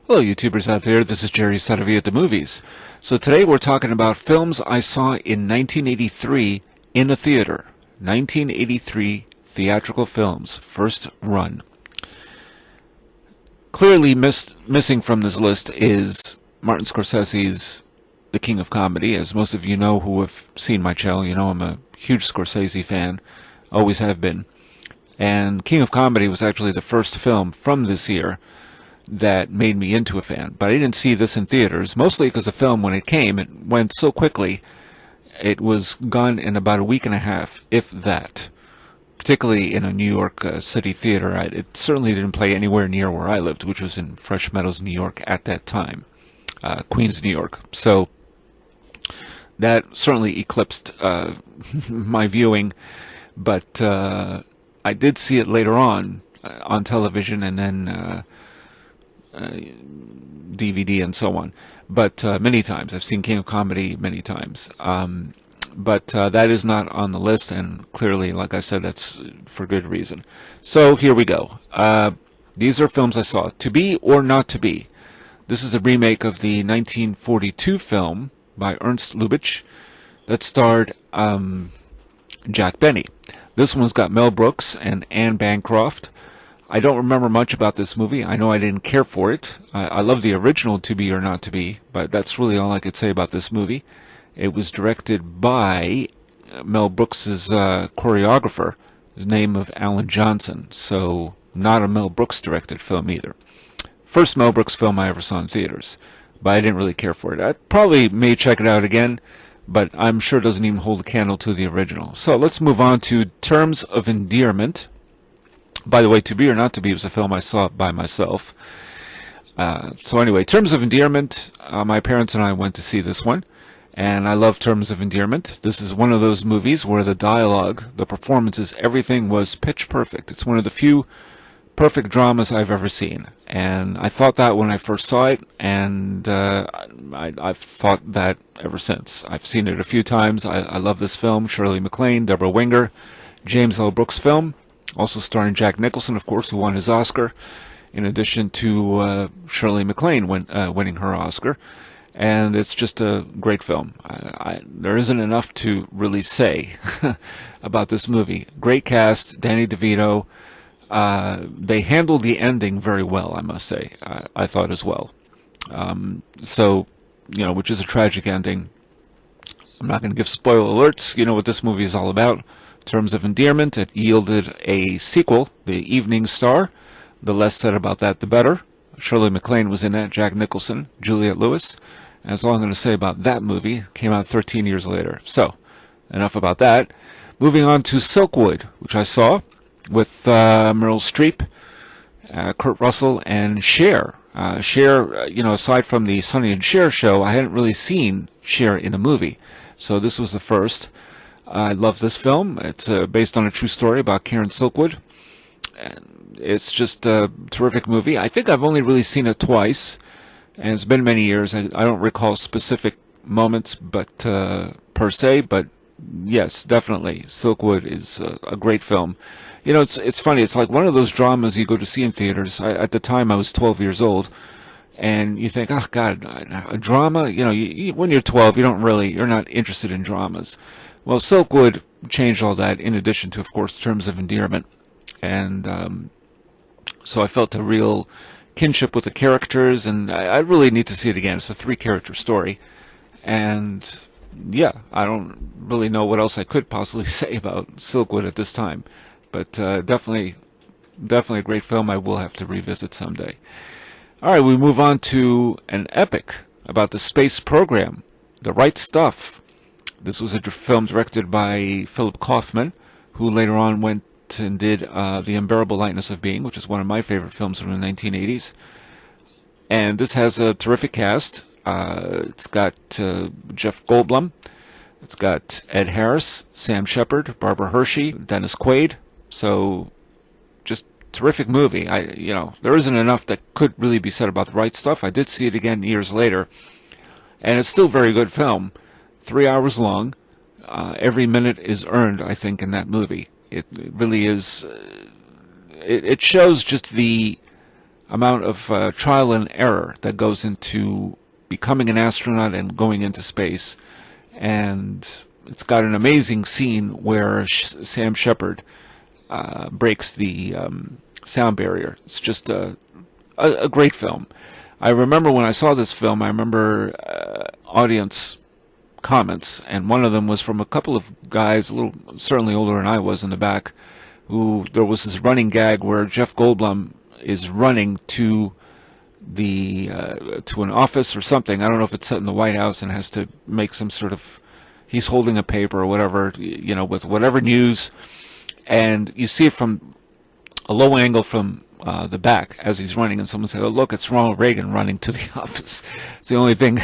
Hello, YouTubers out there. This is Jerry Saravia at the movies. So today we're talking about films I saw in 1983 in a theater. 1983 theatrical films, first run. Clearly missing from this list is Martin Scorsese's The King of Comedy. As most of you know who have seen my channel, you know I'm a huge Scorsese fan. Always have been. And King of Comedy was actually the first film from this year that made me into a fan. But I didn't see this in theaters, mostly because the film, when it came, it went so quickly. It was gone in about a week and a half, if that. Particularly in a New York City theater. It certainly didn't play anywhere near where I lived, which was in Fresh Meadows, New York at that time. Queens, New York. So that certainly eclipsed my viewing. But I did see it later on television, and then DVD and so on, but many times. I've seen King of Comedy many times, but that is not on the list, and clearly, like I said, that's for good reason. So here we go. These are films I saw. To Be or Not to Be. This is a remake of the 1942 film by Ernst Lubitsch that starred Jack Benny. This one's got Mel Brooks and Anne Bancroft. I don't remember much about this movie. I know I didn't care for it. I love the original To Be or Not to Be, but that's really all I could say about this movie. It was directed by Mel Brooks' choreographer, his name of Alan Johnson, so not a Mel Brooks directed film either. First Mel Brooks film I ever saw in theaters, but I didn't really care for it. I probably may check it out again, but I'm sure it doesn't even hold a candle to the original. So let's move on to Terms of Endearment. By the way, To Be or Not to Be was a film I saw by myself. So anyway, Terms of Endearment, my parents and I went to see this one, and I love Terms of Endearment. This is one of those movies where the dialogue, the performances, everything was pitch perfect. It's one of the few perfect dramas I've ever seen, and I thought that when I first saw it, and I've thought that ever since. I've seen it a few times. I love this film. Shirley MacLaine, Deborah Winger, James L. Brooks film. Also starring Jack Nicholson, of course, who won his Oscar, in addition to Shirley MacLaine winning her Oscar. And it's just a great film. There isn't enough to really say about this movie. Great cast, Danny DeVito. They handled the ending very well, I must say. I thought as well. So, which is a tragic ending. I'm not going to give spoiler alerts. You know what this movie is all about. Terms of Endearment. It yielded a sequel, The Evening Star. The less said about that, the better. Shirley MacLaine was in that, Jack Nicholson, Juliette Lewis. And that's all I'm going to say about that movie. It came out 13 years later. So, enough about that. Moving on to Silkwood, which I saw with Meryl Streep, Kurt Russell, and Cher. Cher, aside from the Sonny and Cher show, I hadn't really seen Cher in a movie. So this was the first. I love this film. It's based on a true story about Karen Silkwood. And it's just a terrific movie. I think I've only really seen it twice, and it's been many years. I don't recall specific moments, but per se, but yes, definitely. Silkwood is a great film. It's funny. It's like one of those dramas you go to see in theaters. At the time, I was 12 years old. And you think, oh God, a drama? When you're 12, you're not interested in dramas. Well, Silkwood changed all that, in addition to, of course, Terms of Endearment. And so I felt a real kinship with the characters, and I really need to see it again. It's a 3-character story. And yeah, I don't really know what else I could possibly say about Silkwood at this time. But definitely a great film I will have to revisit someday. All right, we move on to an epic about the space program, The Right Stuff. This was a film directed by Philip Kaufman, who later on went and did The Unbearable Lightness of Being, which is one of my favorite films from the 1980s. And this has a terrific cast. It's got Jeff Goldblum. It's got Ed Harris, Sam Shepard, Barbara Hershey, Dennis Quaid. So, just terrific movie. There isn't enough that could really be said about The Right Stuff. I did see it again years later, and it's still a very good film. 3 hours long. Every minute is earned, I think, in that movie. It really is. It shows just the amount of trial and error that goes into becoming an astronaut and going into space. And it's got an amazing scene where Sam Shepard breaks the sound barrier. It's just a great film. I remember when I saw this film, I remember audience comments, and one of them was from a couple of guys, certainly older than I was, in the back, who there was this running gag where Jeff Goldblum is running to an office or something. I don't know if it's set in the White House and has to make some sort of, he's holding a paper or whatever, with whatever news, and you see it from a low angle from the back as he's running, and someone said, "Oh, look, it's Ronald Reagan running to the office." It's the only thing.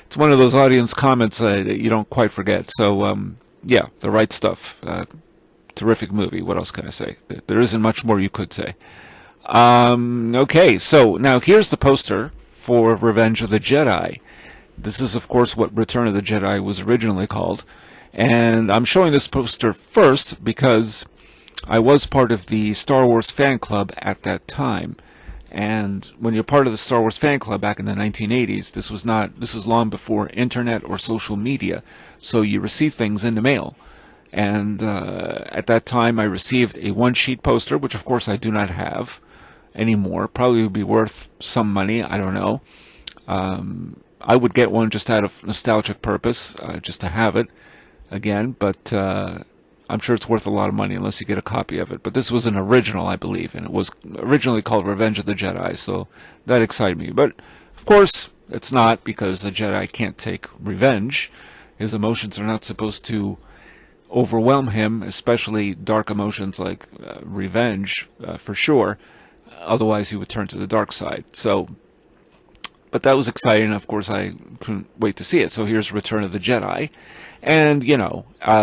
It's one of those audience comments that you don't quite forget. So, yeah, The Right Stuff. Terrific movie. What else can I say? There isn't much more you could say. Okay, so now here's the poster for Revenge of the Jedi. This is, of course, what Return of the Jedi was originally called. And I'm showing this poster first because I was part of the Star Wars fan club at that time. And when you're part of the Star Wars fan club back in the 1980s, this was long before internet or social media. So you receive things in the mail. And at that time I received a one-sheet poster, which of course I do not have anymore. Probably would be worth some money, I don't know. I would get one just out of nostalgic purpose, just to have it again, but I'm sure it's worth a lot of money unless you get a copy of it. But this was an original, I believe, and it was originally called Revenge of the Jedi, so that excited me. But, of course, it's not, because the Jedi can't take revenge. His emotions are not supposed to overwhelm him, especially dark emotions like revenge, for sure. Otherwise, he would turn to the dark side. So, but that was exciting. Of course, I couldn't wait to see it. So here's Return of the Jedi. And,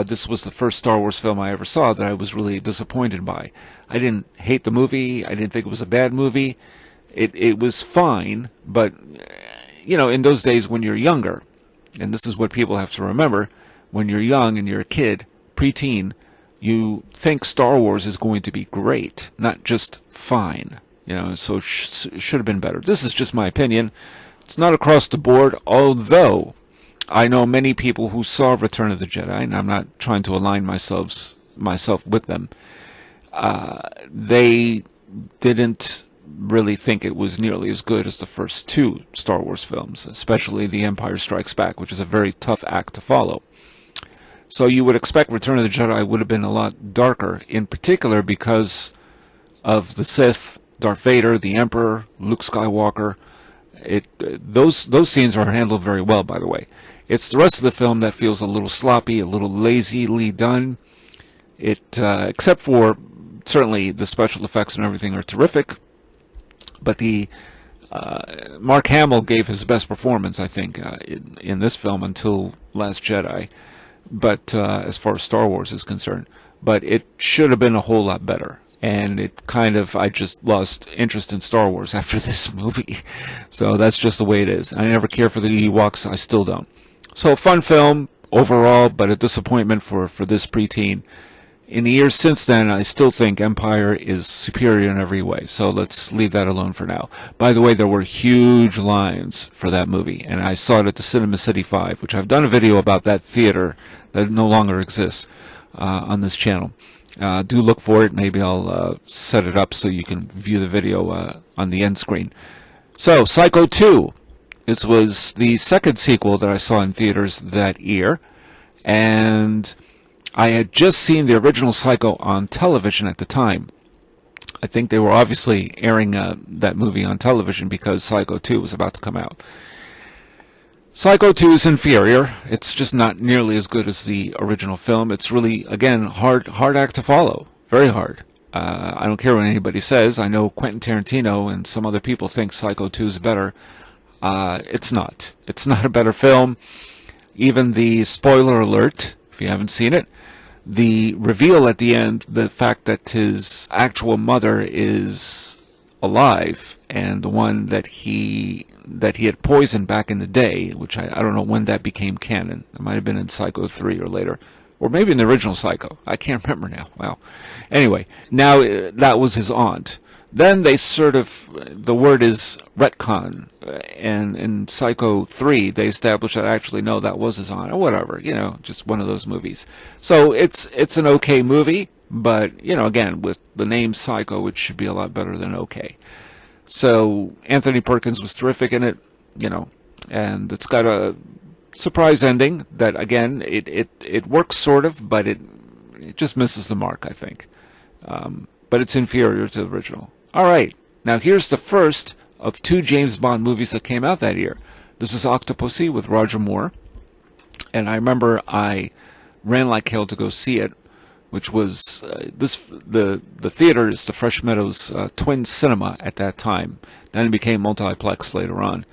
this was the first Star Wars film I ever saw that I was really disappointed by. I didn't hate the movie. I didn't think it was a bad movie. It was fine, but, in those days when you're younger, and this is what people have to remember, when you're young and you're a kid, preteen, you think Star Wars is going to be great, not just fine. So it should have been better. This is just my opinion. It's not across the board, although I know many people who saw Return of the Jedi, and I'm not trying to align myself with them. They didn't really think it was nearly as good as the first two Star Wars films, especially The Empire Strikes Back, which is a very tough act to follow. So you would expect Return of the Jedi would have been a lot darker, in particular because of the Sith, Darth Vader, the Emperor, Luke Skywalker. Those scenes are handled very well, by the way. It's the rest of the film that feels a little sloppy, a little lazily done. Except for, certainly, the special effects and everything are terrific. But Mark Hamill gave his best performance, I think, in this film until Last Jedi. But as far as Star Wars is concerned. But it should have been a whole lot better. And I just lost interest in Star Wars after this movie. So that's just the way it is. I never cared for the Ewoks. I still don't. So fun film overall, but a disappointment for this preteen. In the years since then, I still think Empire is superior in every way. So let's leave that alone for now. By the way, there were huge lines for that movie. And I saw it at the Cinema City 5, which I've done a video about that theater that no longer exists on this channel. Do look for it. Maybe I'll set it up so you can view the video on the end screen. So, Psycho 2. This was the second sequel that I saw in theaters that year. And I had just seen the original Psycho on television at the time. I think they were obviously airing that movie on television because Psycho 2 was about to come out. Psycho 2 is inferior. It's just not nearly as good as the original film. It's really, again, hard act to follow. Very hard. I don't care what anybody says. I know Quentin Tarantino and some other people think Psycho 2 is better. It's not. It's not a better film. Even the spoiler alert, if you haven't seen it, the reveal at the end, the fact that his actual mother is alive and the one that he had poisoned back in the day, which I don't know when that became canon. It might have been in Psycho 3 or later. Or maybe in the original Psycho. I can't remember now. Wow. Anyway, now that was his aunt. Then they sort of, the word is retcon, and in Psycho 3, they established that actually, no, that was his aunt, or whatever, just one of those movies. So it's an okay movie, but, again, with the name Psycho, it should be a lot better than okay. So Anthony Perkins was terrific in it, and it's got a surprise ending that, again, it works sort of, but it just misses the mark, I think. But it's inferior to the original. All right, now here's the first of 2 James Bond movies that came out that year. This is Octopussy with Roger Moore, and I remember I ran like hell to go see it, which was the theater is the Fresh Meadows Twin Cinema at that time. Then it became Multiplex later on.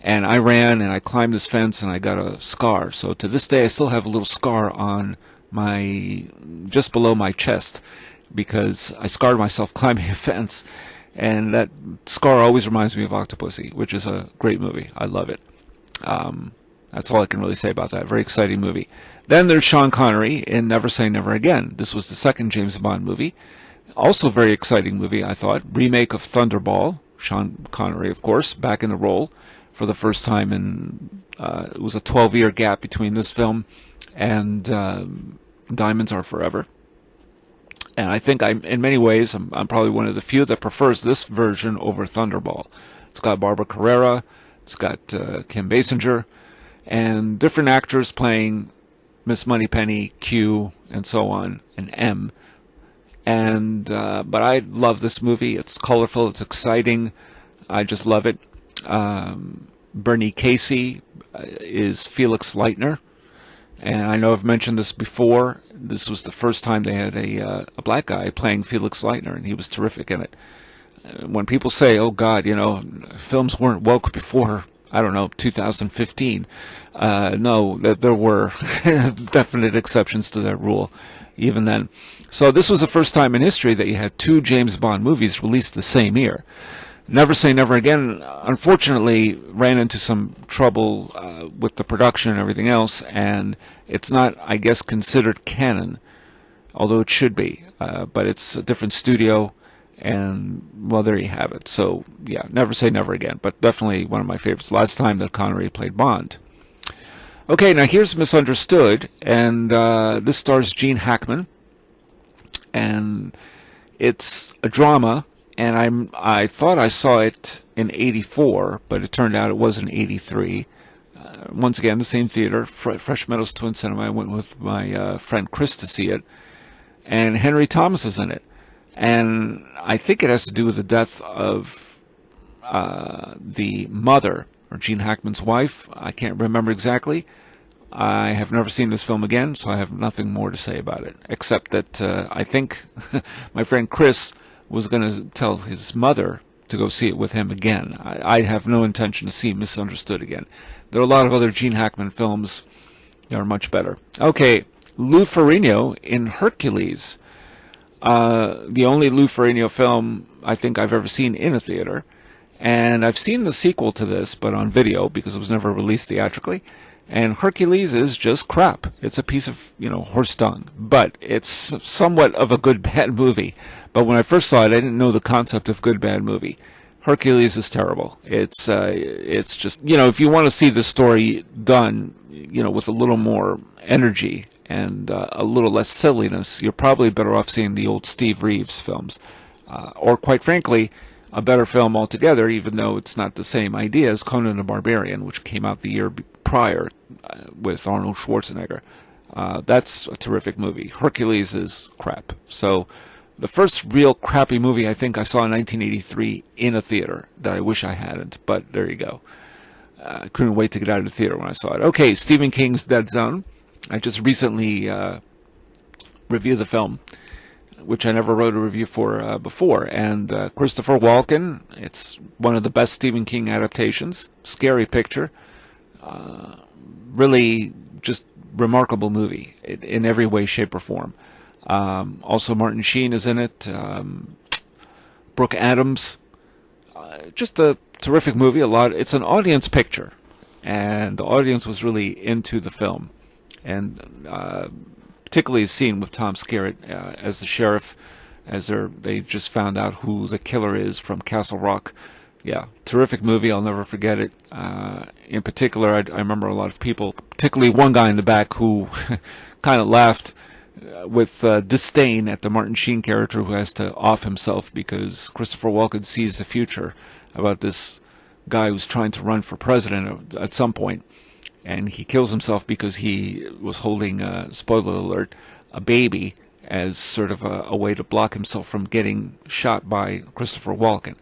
And I ran and I climbed this fence and I got a scar. So to this day I still have a little scar on just below my chest, because I scarred myself climbing a fence, and that scar always reminds me of Octopussy, which is a great movie. I love it. That's all I can really say about that. Very exciting movie. Then there's Sean Connery in Never Say Never Again. This was the second James Bond movie. Also very exciting movie, I thought. Remake of Thunderball. Sean Connery, of course, back in the role for the first time in, it was a 12-year gap between this film and Diamonds Are Forever. And I think in many ways, I'm probably one of the few that prefers this version over Thunderball. It's got Barbara Carrera, it's got Kim Basinger, and different actors playing Miss Moneypenny, Q, and so on, and M. And but I love this movie. It's colorful, it's exciting. I just love it. Bernie Casey is Felix Leitner. And I know I've mentioned this before. This was the first time they had a black guy playing Felix Leitner, and he was terrific in it. When people say, oh, God, films weren't woke before, I don't know, 2015, no, there were definite exceptions to that rule, even then. So this was the first time in history that you had 2 James Bond movies released the same year. Never Say Never Again, unfortunately, ran into some trouble with the production and everything else, and it's not, I guess, considered canon, although it should be. But it's a different studio, and, well, there you have it. So, yeah, Never Say Never Again, but definitely one of my favorites. Last time that Connery played Bond. Okay, now here's Misunderstood, and this stars Gene Hackman, and it's a drama. And I thought I saw it in '84, but it turned out it was in '83. Once again, the same theater, Fresh Meadows Twin Cinema. I went with my friend Chris to see it. And Henry Thomas is in it. And I think it has to do with the death of the mother, or Gene Hackman's wife. I can't remember exactly. I have never seen this film again, so I have nothing more to say about it, except that I think my friend Chris was going to tell his mother to go see it with him again. I have no intention to see Misunderstood again. There are a lot of other Gene Hackman films that are much better. Okay, Lou Ferrigno in Hercules. The only Lou Ferrigno film I think I've ever seen in a theater. And I've seen the sequel to this, but on video, because it was never released theatrically. And Hercules is just crap. It's a piece of, horse dung. But it's somewhat of a good, bad movie. But when I first saw it, I didn't know the concept of good, bad movie. Hercules is terrible. It's just, if you want to see the story done, with a little more energy and a little less silliness, you're probably better off seeing the old Steve Reeves films. Or quite frankly, a better film altogether, even though it's not the same idea as Conan the Barbarian, which came out the year prior with Arnold Schwarzenegger. That's a terrific movie. Hercules is crap. So the first real crappy movie I think I saw in 1983 in a theater that I wish I hadn't, but there you go. I couldn't wait to get out of the theater when I saw it. Okay, Stephen King's Dead Zone. I just recently reviewed the film, which I never wrote a review for before. And Christopher Walken, it's one of the best Stephen King adaptations. Scary picture. Really just remarkable movie in every way, shape, or form. Also Martin Sheen is in it. Brooke Adams. Just a terrific movie. It's an audience picture. And the audience was really into the film. And particularly a scene with Tom Skerritt as the sheriff, as they just found out who the killer is from Castle Rock. Yeah, terrific movie. I'll never forget it. In particular, I remember a lot of people, particularly one guy in the back who kind of laughed with disdain at the Martin Sheen character who has to off himself because Christopher Walken sees the future about this guy who's trying to run for president at some point, and he kills himself because he was holding, spoiler alert, a baby as sort of a way to block himself from getting shot by Christopher Walken.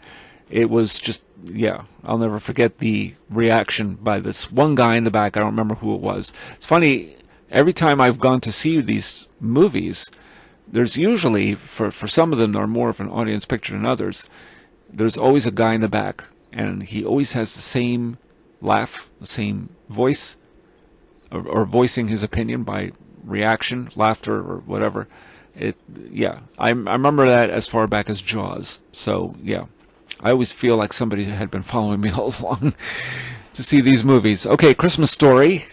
It was just, yeah, I'll never forget the reaction by this one guy in the back. I don't remember who it was. It's funny, every time I've gone to see these movies, there's usually, for some of them that are more of an audience picture than others, there's always a guy in the back, and he always has the same laugh, the same voice, or voicing his opinion by reaction, laughter, or whatever. Yeah, I remember that as far back as Jaws. So, yeah. I always feel like somebody had been following me all along to see these movies. Okay, Christmas Story,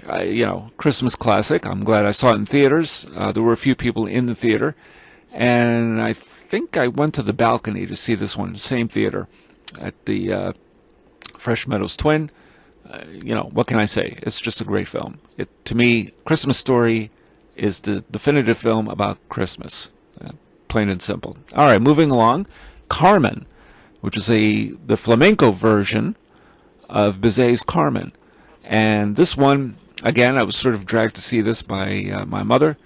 Christmas classic. I'm glad I saw it in theaters. There were a few people in the theater, and I think I went to the balcony to see this one, same theater, at the Fresh Meadows Twin. What can I say? It's just a great film. To me, Christmas Story is the definitive film about Christmas, plain and simple. All right, moving along, Carmen, which is the flamenco version of Bizet's Carmen. And this one, again, I was sort of dragged to see this by my mother,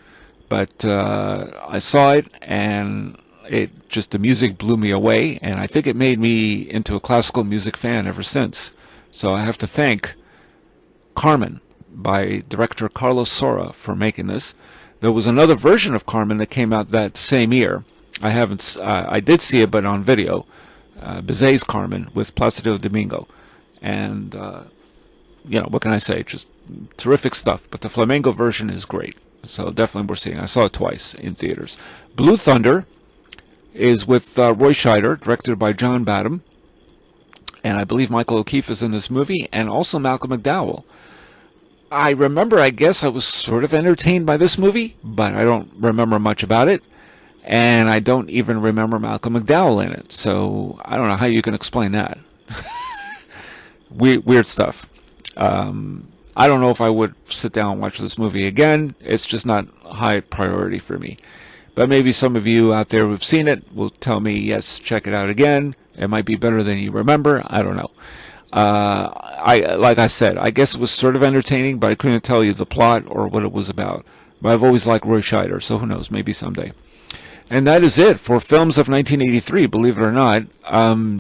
but I saw it, and the music blew me away, and I think it made me into a classical music fan ever since. So I have to thank Carmen by director Carlos Saura for making this. There was another version of Carmen that came out that same year. I did see it, but on video. Bizet's Carmen with Placido Domingo, and what can I say? Just terrific stuff. But the flamenco version is great, so definitely worth seeing. I saw it twice in theaters. Blue Thunder is with Roy Scheider, directed by John Badham, and I believe Michael O'Keefe is in this movie, and also Malcolm McDowell. I remember, I guess I was sort of entertained by this movie, but I don't remember much about it. And I don't even remember Malcolm McDowell in it, so I don't know how you can explain that. Weird stuff. I don't know if I would sit down and watch this movie again. It's just not a high priority for me. But maybe some of you out there who've seen it will tell me, yes, check it out again. It might be better than you remember. I don't know. Like I said, I guess it was sort of entertaining, but I couldn't tell you the plot or what it was about. But I've always liked Roy Scheider, so who knows, maybe someday. And that is it for films of 1983, believe it or not.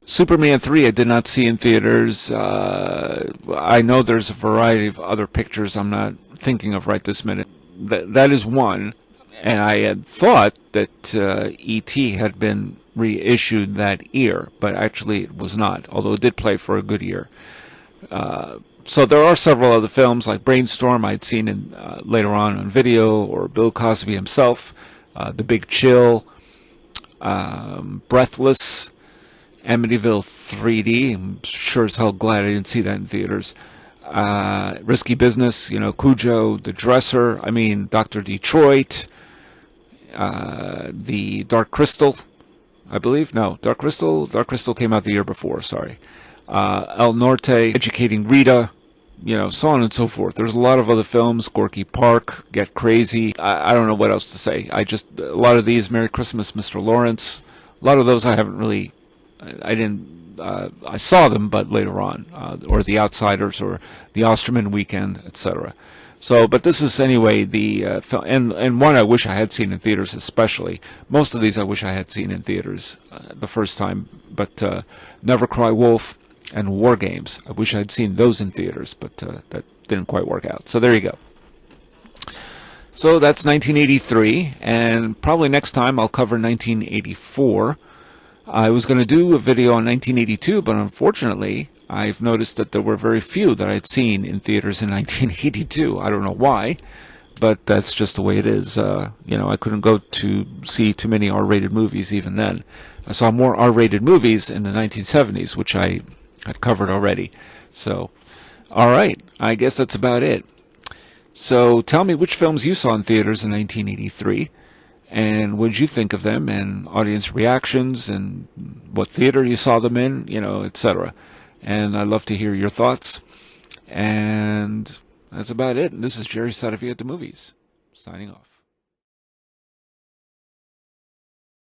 Superman 3 I did not see in theaters. I know there's a variety of other pictures I'm not thinking of right this minute. That is one. And I had thought that E.T. had been reissued that year, but actually it was not, although it did play for a good year. So there are several other films, like Brainstorm I'd seen later on video, or Bill Cosby himself. The Big Chill, Breathless, Amityville 3D. I'm sure as hell glad I didn't see that in theaters. Risky Business, Cujo, The Dresser, Dr. Detroit, the Dark Crystal, I believe. No, Dark Crystal came out the year before, sorry. El Norte, Educating Rita, so on and so forth. There's a lot of other films, Gorky Park, Get Crazy. I don't know what else to say. A lot of these, Merry Christmas, Mr. Lawrence, a lot of those I haven't really, I saw them, but later on, or The Outsiders, or The Osterman Weekend, etc. So, but this is anyway the film, and one I wish I had seen in theaters especially. Most of these I wish I had seen in theaters the first time, but Never Cry Wolf and War Games. I wish I had seen those in theaters, but that didn't quite work out. So there you go. So that's 1983, and probably next time I'll cover 1984. I was going to do a video on 1982, but unfortunately, I've noticed that there were very few that I'd seen in theaters in 1982. I don't know why, but that's just the way it is. I couldn't go to see too many R-rated movies even then. I saw more R-rated movies in the 1970s, which I had covered already. So, all right, I guess that's about it. So tell me which films you saw in theaters in 1983. and what did you think of them, and audience reactions, and what theater you saw them in, etc. And I'd love to hear your thoughts. And that's about it. This is Jerry Saravia at the Movies, signing off.